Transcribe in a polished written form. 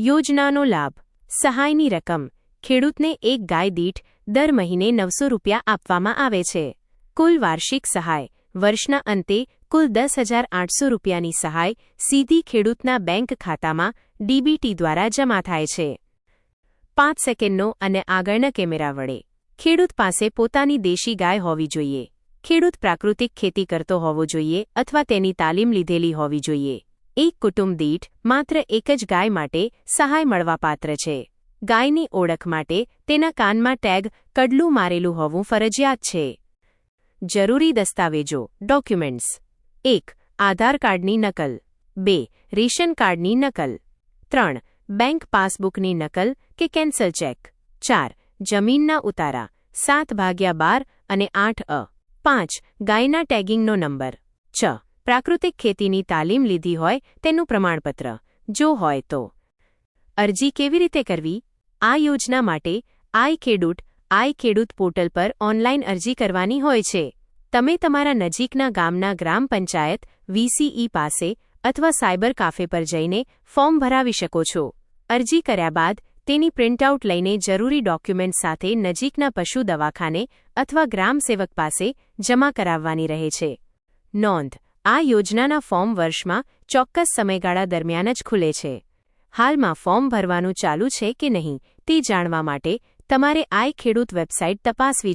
યોજનાનો લાભ. સહાયની રકમ. ખેડૂતને એક ગાય દીઠ દર મહિને 900 રૂપિયા આપવામાં આવે છે. કુલ વાર્ષિક સહાય. વર્ષના અંતે કુલ 10,800 રૂપિયાની સહાય સીધી ખેડૂતના બેંક ખાતામાં ડીબીટી દ્વારા જમા થાય છે. 5 સેકન્ડનો અને આગળના કેમેરા વડે. ખેડૂત પાસે પોતાની દેશી ગાય હોવી જોઈએ. ખેડૂત પ્રાકૃતિક ખેતી કરતો હોવો જોઈએ અથવા તેની તાલીમ લીધેલી હોવી જોઈએ. એક કુટુંબ દીઠ માત્ર એક જ ગાય માટે સહાય મળવાપાત્ર છે. ગાયની ઓળખ માટે તેના કાનમાં ટેગ કડલું મારેલું હોવું ફરજિયાત છે. જરૂરી દસ્તાવેજો ડોક્યુમેન્ટ્સ. 1. આધાર કાર્ડની નકલ. 2. રેશન કાર્ડની નકલ. 3. બેંક પાસબુકની નકલ કે કેન્સલ ચેક. 4. જમીનના ઉતારા 7/12 અને 8A. 5. ગાયના ટેગિંગનો નંબર. 6. પ્રાકૃતિક ખેતીની તાલીમ લીધી હોય તેનું પ્રમાણપત્ર, જો હોય તો. અરજી કેવી રીતે કરવી? આ યોજના માટે આઈ ખેડૂત પોર્ટલ પર ઓનલાઈન અરજી કરવાની હોય છે. તમે તમારા નજીકના ગામના ગ્રામ પંચાયત VCE પાસે અથવા સાયબર કાફે પર જઈને ફોર્મ ભરાવી શકો છો. અરજી કર્યા બાદ તેની પ્રિન્ટઆઉટ લઈને જરૂરી ડોક્યુમેન્ટ સાથે નજીકના પશુ દવાખાને અથવા ગ્રામ સેવક પાસે જમા કરાવવાની રહે છે. નોંધ: આ યોજનાના ફોર્મ વર્ષમાં ચોક્કસ સમયગાળા દરમિયાન જ ખુલે છે. હાલમાં ફોર્મ ભરવાનું ચાલુ છે કે નહીં તે જાણવા માટે તમારે આઈ ખેડૂત વેબસાઇટ તપાસવી